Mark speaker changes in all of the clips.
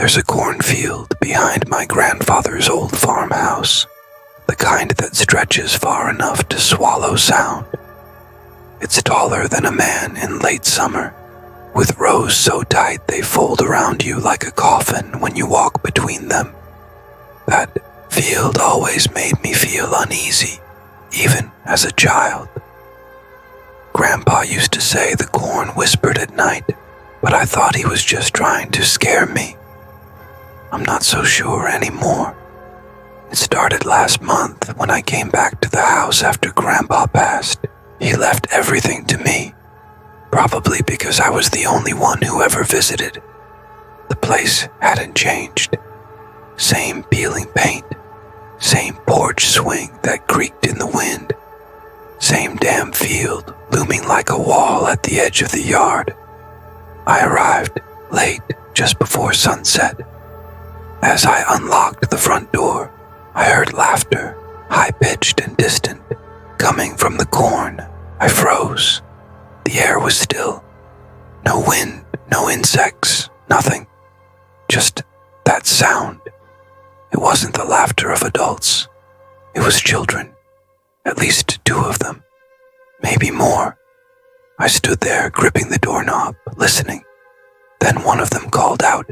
Speaker 1: There's a cornfield behind my grandfather's old farmhouse, the kind that stretches far enough to swallow sound. It's taller than a man in late summer, with rows so tight they fold around you like a coffin when you walk between them. That field always made me feel uneasy, even as a child. Grandpa used to say the corn whispered at night, but I thought he was just trying to scare me. I'm not so sure anymore. It started last month when I came back to the house after Grandpa passed. He left everything to me, probably because I was the only one who ever visited. The place hadn't changed. Same peeling paint, same porch swing that creaked in the wind, same damn field looming like a wall at the edge of the yard. I arrived late, just before sunset. As I unlocked the front door, I heard laughter, high-pitched and distant, coming from the corn. I froze. The air was still. No wind, no insects, nothing. Just that sound. It wasn't the laughter of adults. It was children. At least 2 of them. Maybe more. I stood there gripping the doorknob, listening. Then one of them called out,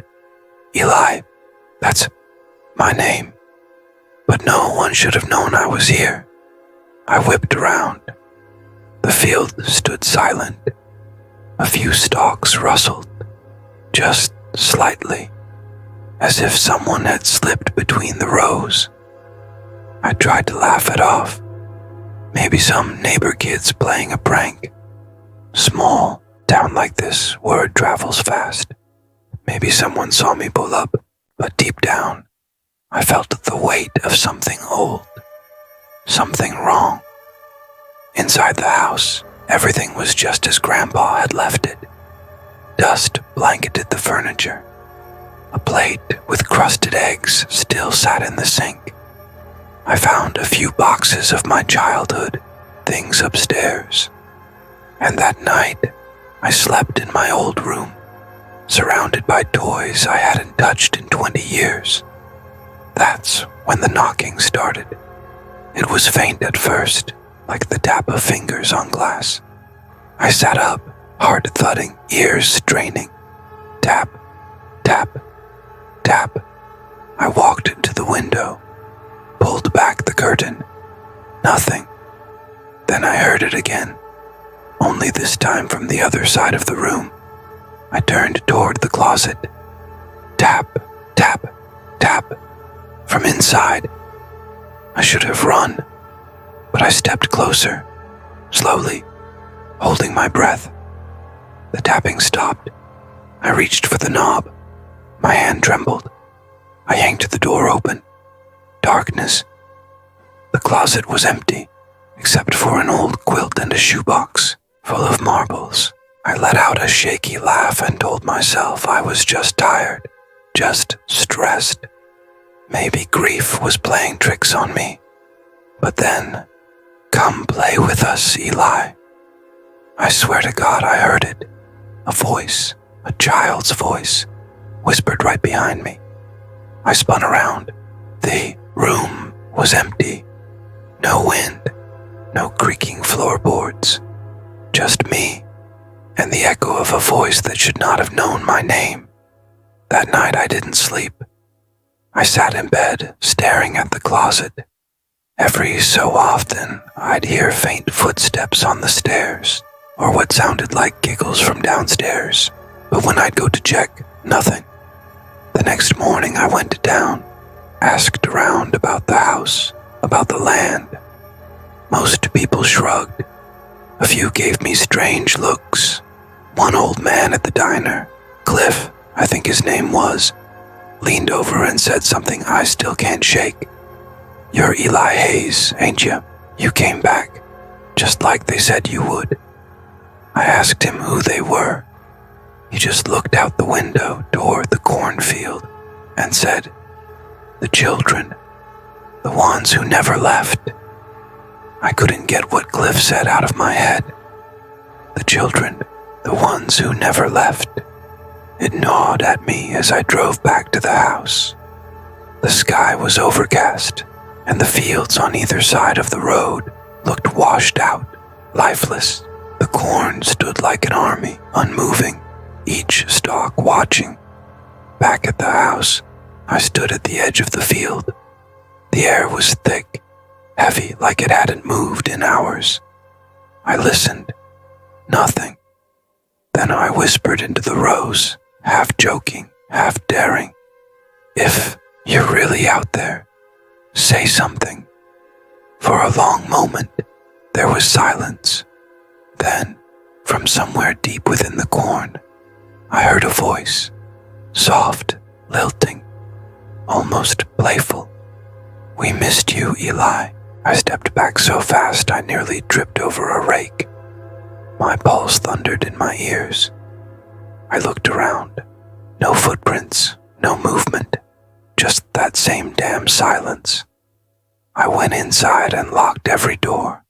Speaker 1: "Eli, that's my name." But no one should have known I was here. I whipped around. The field stood silent. A few stalks rustled, just slightly, as if someone had slipped between the rows. I tried to laugh it off. Maybe some neighbor kids playing a prank. Small town like this, word travels fast. Maybe someone saw me pull up, but deep down, I felt the weight of something old, something wrong. Inside the house, everything was just as Grandpa had left it. Dust blanketed the furniture. A plate with crusted eggs still sat in the sink. I found a few boxes of my childhood, things upstairs. And that night, I slept in my old room, surrounded by toys I hadn't touched in 20 years. That's when the knocking started. It was faint at first, like the tap of fingers on glass. I sat up, heart thudding, ears straining. Tap, tap, tap. I walked to the window, pulled back the curtain. Nothing. Then I heard it again, only this time from the other side of the room. I turned toward the closet. Tap, tap, tap. From inside. I should have run, but I stepped closer, slowly, holding my breath. The tapping stopped. I reached for the knob. My hand trembled. I yanked the door open. Darkness. The closet was empty, except for an old quilt and a shoebox full of marbles. I let out a shaky laugh and told myself I was just tired, just stressed. Maybe grief was playing tricks on me. But then, "Come play with us, Eli." I swear to God I heard it. A voice, a child's voice, whispered right behind me. I spun around. The room was empty. No wind, no creaking floorboards. Just me, and the echo of a voice that should not have known my name. That night I didn't sleep. I sat in bed, staring at the closet. Every so often, I'd hear faint footsteps on the stairs, or what sounded like giggles from downstairs. But when I'd go to check, nothing. The next morning I went down, asked around about the house, about the land. Most people shrugged. A few gave me strange looks. One old man at the diner, Cliff, I think his name was, leaned over and said something I still can't shake. "You're Eli Hayes, ain't you? You came back, just like they said you would." I asked him who they were. He just looked out the window toward the cornfield and said, "The children, the ones who never left." I couldn't get what Cliff said out of my head. The children, the ones who never left. It gnawed at me as I drove back to the house. The sky was overcast, and the fields on either side of the road looked washed out, lifeless. The corn stood like an army, unmoving, each stalk watching. Back at the house, I stood at the edge of the field. The air was thick, heavy like it hadn't moved in hours. I listened. Nothing. Then I whispered into the rose, half joking, half daring. If you're really out there, say something. For a long moment, there was silence. Then, from somewhere deep within the corn, I heard a voice, soft, lilting, almost playful. We missed you, Eli. I stepped back so fast I nearly tripped over a rake. My pulse thundered in my ears. I looked around. No footprints, no movement, just that same damn silence. I went inside and locked every door,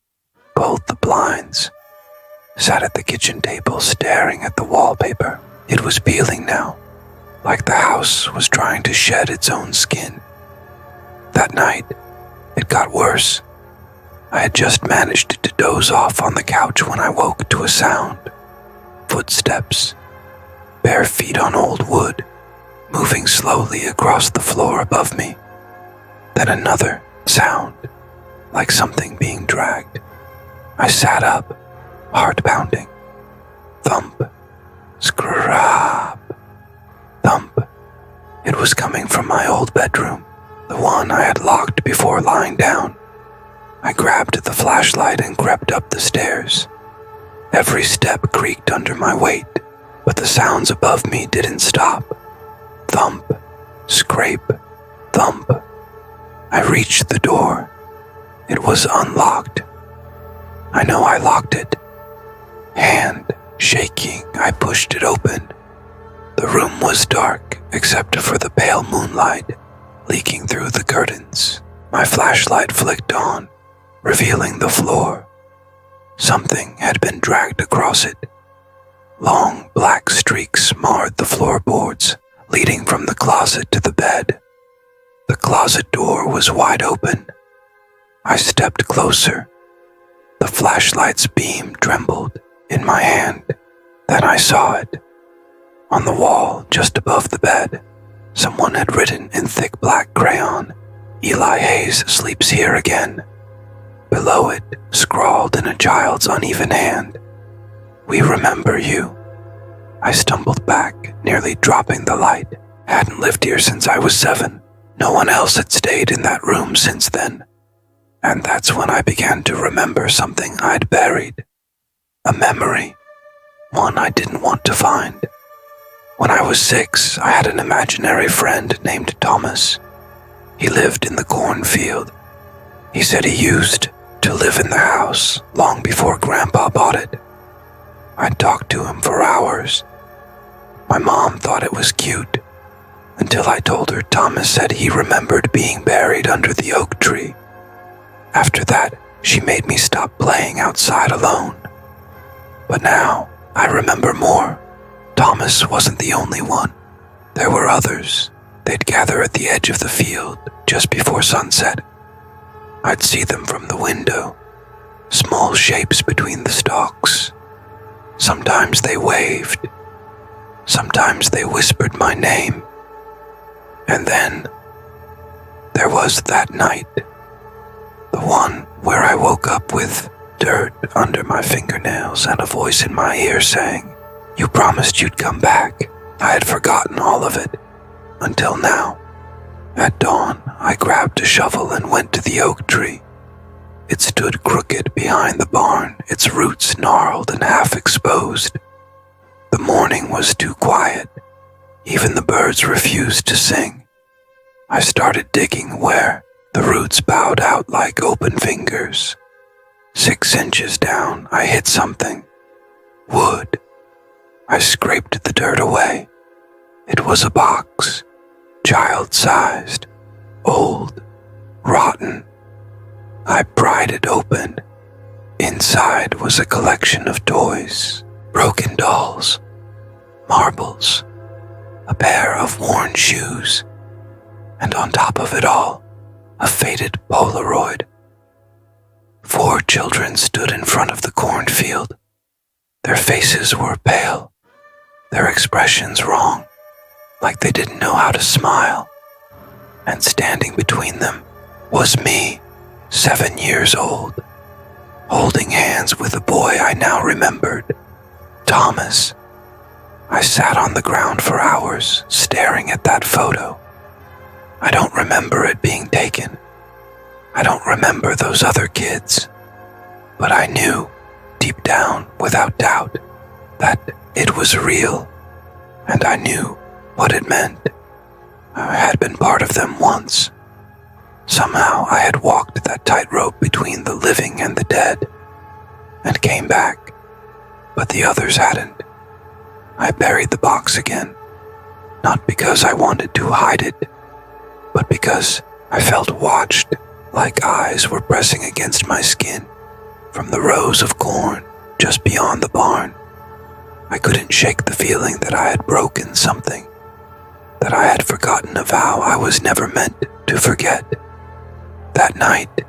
Speaker 1: pulled the blinds, sat at the kitchen table staring at the wallpaper. It was peeling now, like the house was trying to shed its own skin. That night, it got worse. I had just managed to doze off on the couch when I woke to a sound. Footsteps, bare feet on old wood, moving slowly across the floor above me. Then another sound, like something being dragged. I sat up, heart pounding. Thump, scrap, thump. It was coming from my old bedroom, the one I had locked before lying down. I grabbed the flashlight and crept up the stairs. Every step creaked under my weight, but the sounds above me didn't stop. Thump, scrape, thump. I reached the door. It was unlocked. I know I locked it. Hand shaking, I pushed it open. The room was dark, except for the pale moonlight leaking through the curtains. My flashlight flicked on, revealing the floor. Something had been dragged across it. Long black streaks marred the floorboards, leading from the closet to the bed. The closet door was wide open. I stepped closer. The flashlight's beam trembled in my hand. Then I saw it. On the wall, just above the bed, someone had written in thick black crayon, "Eli Hayes sleeps here again." Below it, scrawled in a child's uneven hand, "We remember you." I stumbled back, nearly dropping the light. Hadn't lived here since I was 7. No one else had stayed in that room since then. And that's when I began to remember something I'd buried. A memory. One I didn't want to find. When I was 6, I had an imaginary friend named Thomas. He lived in the cornfield. He said he used to live in the house long before Grandpa bought it. I talked to him for hours. My mom thought it was cute, until I told her Thomas said he remembered being buried under the oak tree. After that, she made me stop playing outside alone. But now, I remember more. Thomas wasn't the only one. There were others. They'd gather at the edge of the field just before sunset. I'd see them from the window, small shapes between the stalks. Sometimes they waved. Sometimes they whispered my name. And then, there was that night. The one where I woke up with dirt under my fingernails and a voice in my ear saying, "You promised you'd come back." I had forgotten all of it, until now. At dawn, I grabbed a shovel and went to the oak tree. It stood crooked behind the barn, its roots gnarled and half exposed. The morning was too quiet. Even the birds refused to sing. I started digging where the roots bowed out like open fingers. 6 inches down, I hit something. Wood. I scraped the dirt away. It was a box, child-sized, old, rotten. I pried it open. Inside was a collection of toys, broken dolls, marbles, a pair of worn shoes, and on top of it all, a faded Polaroid. 4 children stood in front of the cornfield. Their faces were pale, their expressions wrong, like they didn't know how to smile. And standing between them was me, 7 years old, holding hands with a boy I now remembered, Thomas. I sat on the ground for hours, staring at that photo. I don't remember it being taken. I don't remember those other kids. But I knew, deep down, without doubt, that it was real, and I knew what it meant. I had been part of them once. Somehow I had walked that tightrope between the living and the dead, and came back, but the others hadn't. I buried the box again, not because I wanted to hide it, but because I felt watched, like eyes were pressing against my skin from the rows of corn just beyond the barn. I couldn't shake the feeling that I had broken something, that I had forgotten a vow I was never meant to forget. That night,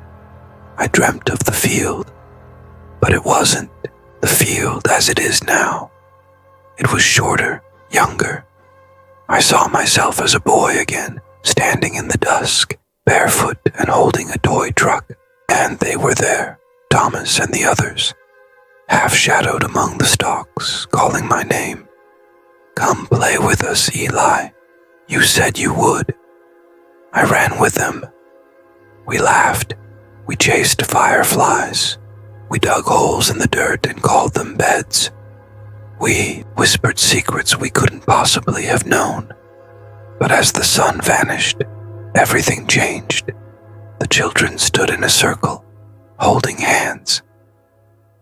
Speaker 1: I dreamt of the field, but it wasn't the field as it is now. It was shorter, younger. I saw myself as a boy again, standing in the dusk, barefoot and holding a toy truck, and they were there, Thomas and the others, half-shadowed among the stalks, calling my name. "Come play with us, Eli. You said you would." I ran with them. We laughed. We chased fireflies. We dug holes in the dirt and called them beds. We whispered secrets we couldn't possibly have known. But as the sun vanished, everything changed. The children stood in a circle, holding hands.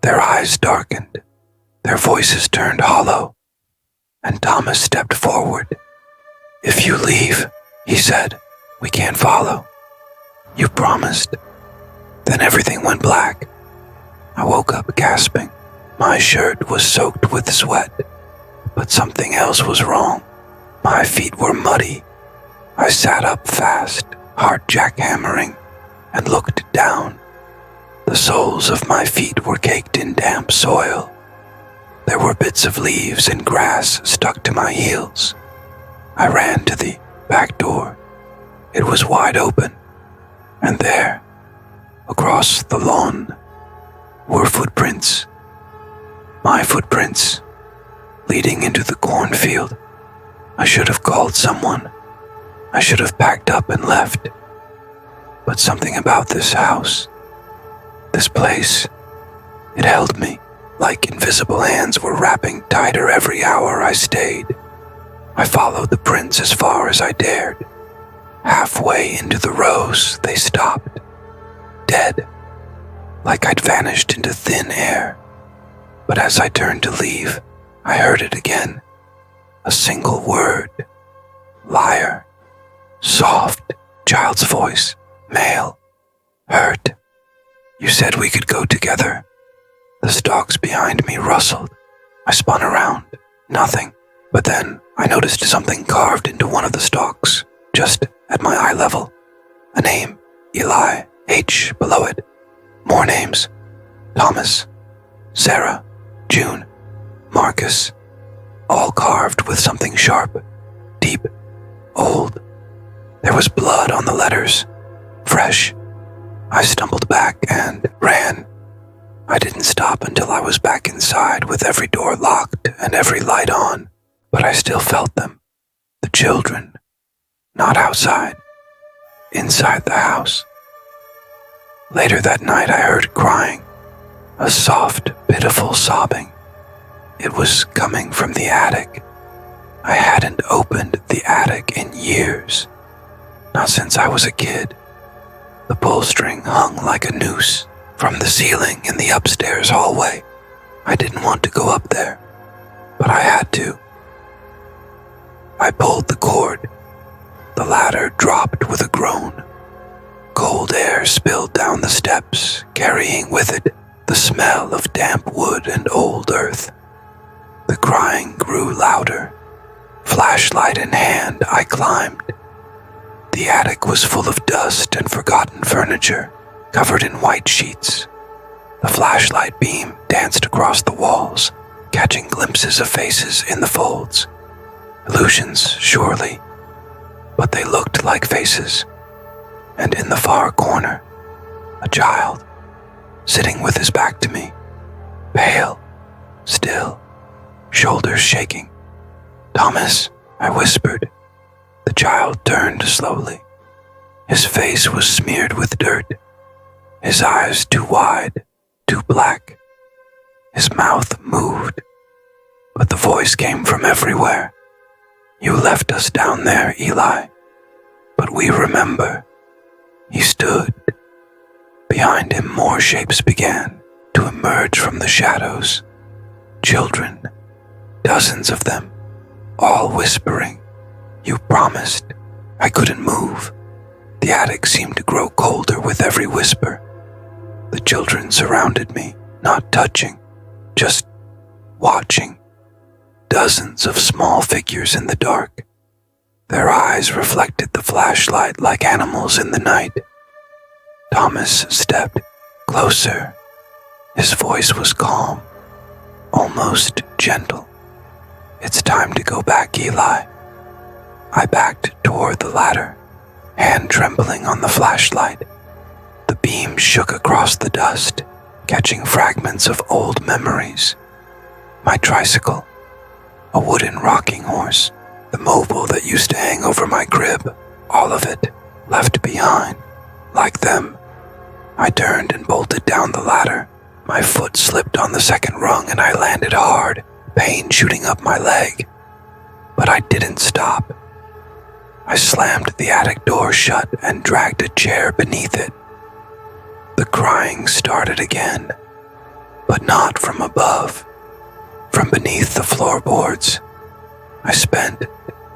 Speaker 1: Their eyes darkened, their voices turned hollow, and Thomas stepped forward. "If you leave," he said, "we can't follow. You promised." Then everything went black. I woke up gasping. My shirt was soaked with sweat, but something else was wrong. My feet were muddy. I sat up fast, heart jackhammering, and looked down. The soles of my feet were caked in damp soil. There were bits of leaves and grass stuck to my heels. I ran to the back door. It was wide open, and there, across the lawn, were footprints. My footprints, leading into the cornfield. I should have called someone. I should have packed up and left. But something about this house, this place, it held me, like invisible hands were wrapping tighter every hour I stayed. I followed the prints as far as I dared. Halfway into the rows, they stopped, dead, like I'd vanished into thin air. But as I turned to leave, I heard it again. A single word. Liar. Soft, child's voice, male. Hurt. You said we could go together. The stalks behind me rustled. I spun around. Nothing. But then I noticed something carved into one of the stalks, just at my eye level. A name. Eli. H. below it. More names. Thomas. Sarah. June. Marcus. All carved with something sharp, deep, old. There was blood on the letters. Fresh. I stumbled back and ran. I didn't stop until I was back inside with every door locked and every light on, but I still felt them. The children. Not outside. Inside the house. Later that night I heard crying. A soft, pitiful sobbing. It was coming from the attic. I hadn't opened the attic in years. Not since I was a kid. The pull string hung like a noose from the ceiling in the upstairs hallway. I didn't want to go up there, but I had to. I pulled the cord. The ladder dropped with a groan. Cold air spilled down the steps, carrying with it the smell of damp wood and old earth. The crying grew louder, Flashlight in hand, I climbed. The attic was full of dust and forgotten furniture, covered in white sheets. The flashlight beam danced across the walls, catching glimpses of faces in the folds. Illusions, surely, but they looked like faces. And in the far corner, a child, sitting with his back to me, pale, still, shoulders shaking. "Thomas," I whispered. The child turned slowly. His face was smeared with dirt, his eyes too wide, too black. His mouth moved, but the voice came from everywhere. "You left us down there, Eli, but we remember." He stood. Behind him, more shapes began to emerge from the shadows. Children, dozens of them, all whispering, "You promised." I couldn't move. The attic seemed to grow colder with every whisper. The children surrounded me, not touching, just watching. Dozens of small figures in the dark. Their eyes reflected the flashlight like animals in the night. Thomas stepped closer. His voice was calm, almost gentle. "It's time to go back, Eli." I backed toward the ladder, hand trembling on the flashlight. The beam shook across the dust, catching fragments of old memories. My tricycle, a wooden rocking horse, the mobile that used to hang over my crib, all of it left behind. Like them, I turned and bolted down the ladder. My foot slipped on the second rung and I landed hard, pain shooting up my leg. But I didn't stop. I slammed the attic door shut and dragged a chair beneath it. The crying started again, but not from above, from beneath the floorboards. I spent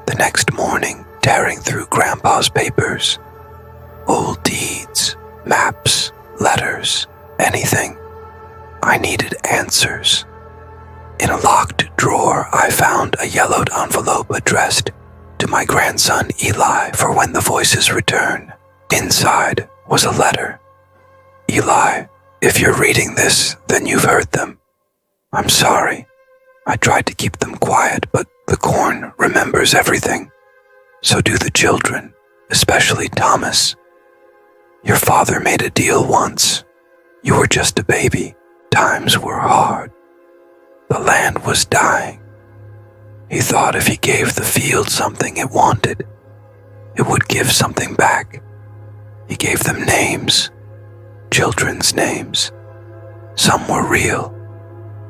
Speaker 1: the next morning tearing through Grandpa's papers, old deeds, maps, letters, anything. I needed answers. In a locked drawer, I found a yellowed envelope addressed to my grandson Eli for when the voices return. Inside was a letter. "Eli, if you're reading this, then you've heard them. I'm sorry. I tried to keep them quiet, but the corn remembers everything. So do the children, especially Thomas. Your father made a deal once. You were just a baby. Times were hard. The land was dying. He thought if he gave the field something it wanted, it would give something back. He gave them names, children's names. Some were real,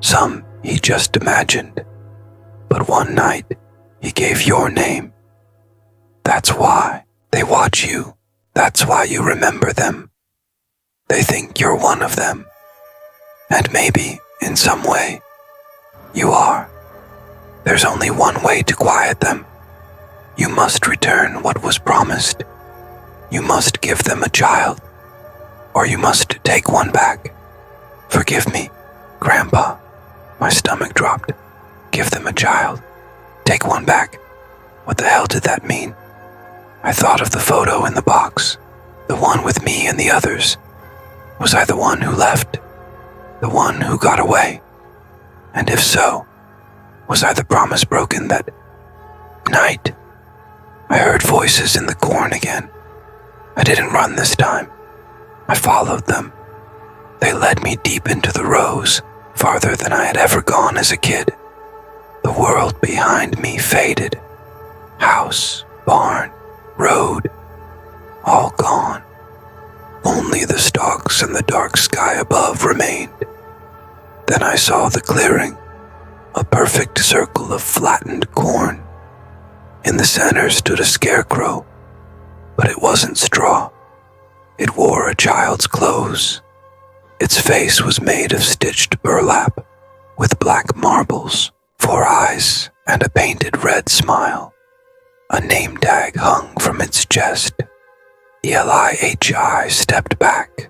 Speaker 1: some he just imagined. But one night, he gave your name. That's why they watch you. That's why you remember them. They think you're one of them. And maybe, in some way, you are. There's only one way to quiet them. You must return what was promised. You must give them a child, or you must take one back. Forgive me, Grandpa." My stomach dropped. Give them a child. Take one back. What the hell did that mean? I thought of the photo in the box, the one with me and the others. Was I the one who left? The one who got away? And if so, was I the promise broken that night? I heard voices in the corn again. I didn't run this time. I followed them. They led me deep into the rows, farther than I had ever gone as a kid. The world behind me faded. House, barn, road, all gone. Only the stalks and the dark sky above remained. Then I saw the clearing, a perfect circle of flattened corn. In the center stood a scarecrow, but it wasn't straw. It wore a child's clothes. Its face was made of stitched burlap, with black marbles, 4 eyes, and a painted red smile. A name tag hung from its chest. Eli stepped back.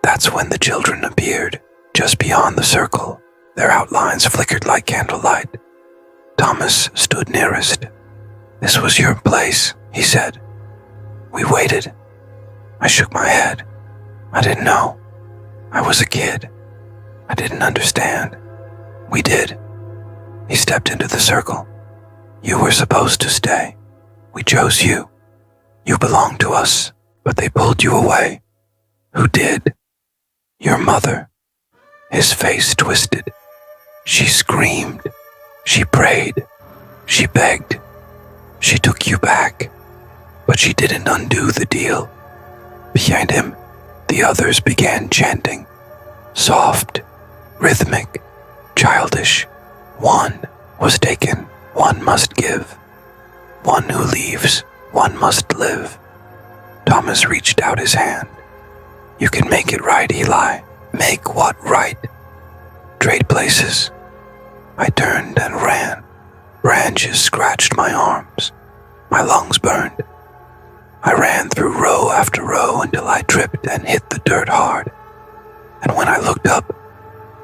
Speaker 1: That's when the children appeared, just beyond the circle. Their outlines flickered like candlelight. Thomas stood nearest, This was your place, he said. We waited. I shook my head. I didn't know. I was a kid. I didn't understand. We did. He stepped into the circle. You were supposed to stay. We chose you. You belonged to us, but they pulled you away. Who did? Your mother. His face twisted. She screamed. She prayed. She begged. She took you back, but she didn't undo the deal. Behind him, the others began chanting. Soft, rhythmic, childish. One was taken, one must give. One who leaves, one must live. Thomas reached out his hand. You can make it right, Eli. Make what right? Trade places. I turned and ran. Branches scratched my arms. My lungs burned. I ran through row after row until I tripped and hit the dirt hard. And when I looked up,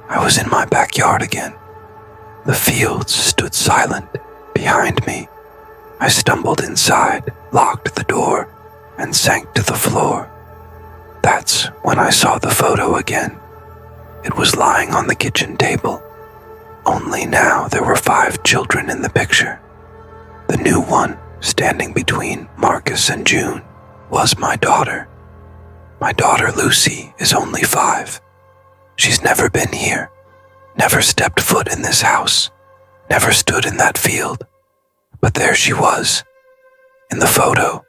Speaker 1: I was in my backyard again. The fields stood silent behind me. I stumbled inside, locked the door, and sank to the floor. That's when I saw the photo again. It was lying on the kitchen table. Only now there were 5 children in the picture. The new one, standing between Marcus and June, was my daughter. My daughter Lucy is only 5. She's never been here, never stepped foot in this house, never stood in that field. But there she was, in the photo,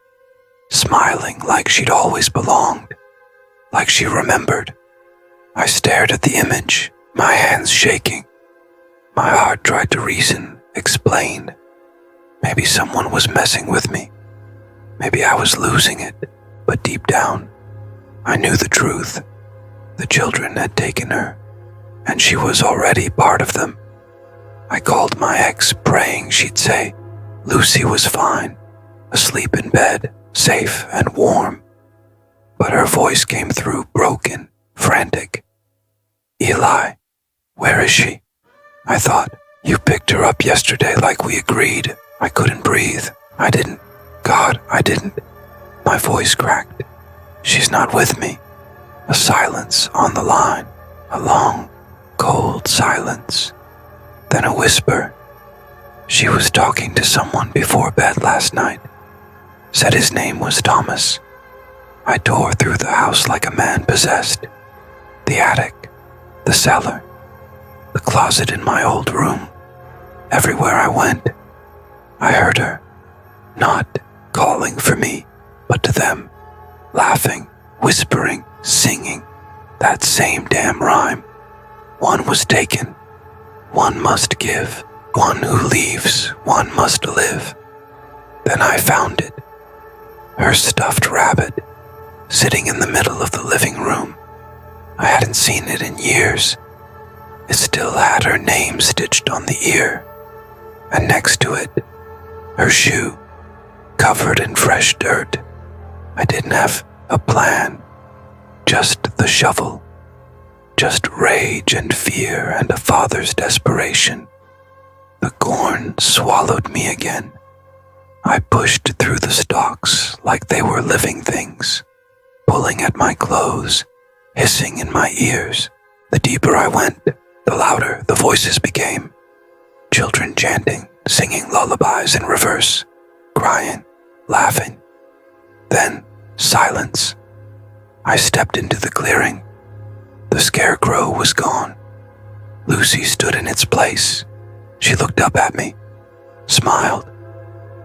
Speaker 1: smiling like she'd always belonged, like she remembered. I stared at the image, my hands shaking. My heart tried to reason, explain. Maybe someone was messing with me. Maybe I was losing it, but deep down, I knew the truth. The children had taken her, and she was already part of them. I called my ex, praying she'd say Lucy was fine, asleep in bed, safe and warm. But her voice came through broken, frantic. Eli, where is she? I thought, you picked her up yesterday like we agreed. I couldn't breathe. I didn't. God, I didn't. My voice cracked. She's not with me. A silence on the line. A long, cold silence. Then a whisper. She was talking to someone before bed last night. Said his name was Thomas. I tore through the house like a man possessed. The attic, the cellar, the closet in my old room. Everywhere I went, I heard her, not calling for me, but to them, laughing, whispering, singing, that same damn rhyme. One was taken, one must give. One who leaves, one must live. Then I found it. Her stuffed rabbit, sitting in the middle of the living room. I hadn't seen it in years. It still had her name stitched on the ear. And next to it, her shoe, covered in fresh dirt. I didn't have a plan, just the shovel. Just rage and fear and a father's desperation. The corn swallowed me again. I pushed through the stalks like they were living things, pulling at my clothes, hissing in my ears. The deeper I went, the louder the voices became. Children chanting, singing lullabies in reverse, crying, laughing. Then silence. I stepped into the clearing. The scarecrow was gone. Lucy stood in its place. She looked up at me, smiled.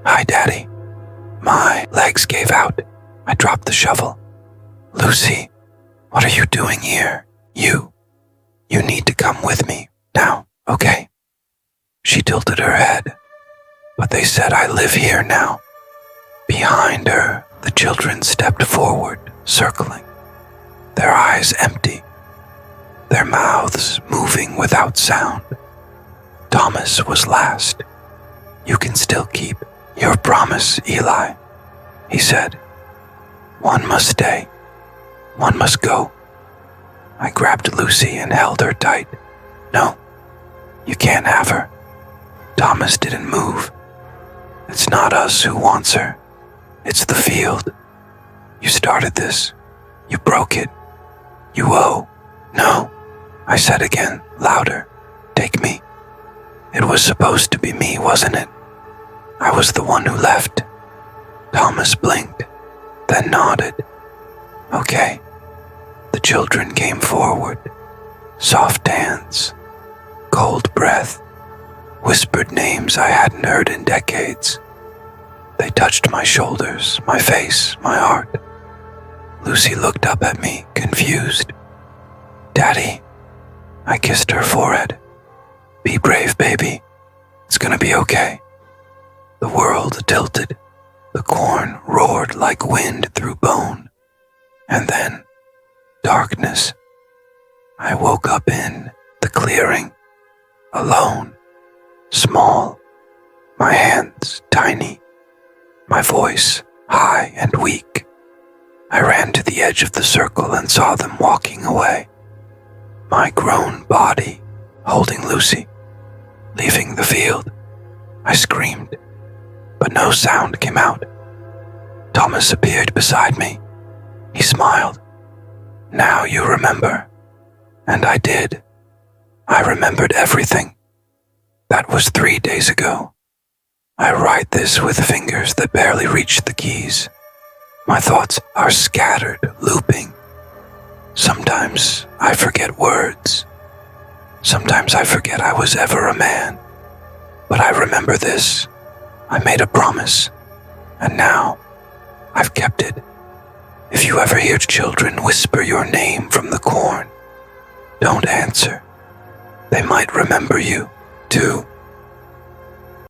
Speaker 1: Hi, Daddy. My legs gave out. I dropped the shovel. Lucy, what are you doing here? You need to come with me now, okay? She tilted her head, but they said I live here now. Behind her, the children stepped forward, circling, their eyes empty, their mouths moving without sound. Thomas was last. You can still keep your promise, Eli, he said. One must stay. One must go. I grabbed Lucy and held her tight. No, you can't have her. Thomas didn't move. It's not us who wants her. It's the field. You started this. You broke it. You owe. No, I said again, louder. Take me. It was supposed to be me, wasn't it? I was the one who left. Thomas blinked, then nodded. Okay. The children came forward. Soft hands, cold breath, whispered names I hadn't heard in decades. They touched my shoulders, my face, my heart. Lucy looked up at me, confused. Daddy. I kissed her forehead. Be brave, baby. It's gonna be okay. The world tilted. The corn roared like wind through bone. And then, darkness. I woke up in the clearing, alone, small, my hands tiny, my voice high and weak. I ran to the edge of the circle and saw them walking away. My grown body holding Lucy, leaving the field. I screamed, but no sound came out. Thomas appeared beside me. He smiled. Now you remember. And I did. I remembered everything. That was 3 days ago. I write this with fingers that barely reach the keys. My thoughts are scattered, looping. Sometimes I forget words. Sometimes I forget I was ever a man. But I remember this. I made a promise. And now, I've kept it. If you ever hear children whisper your name from the corn, don't answer. They might remember you, too.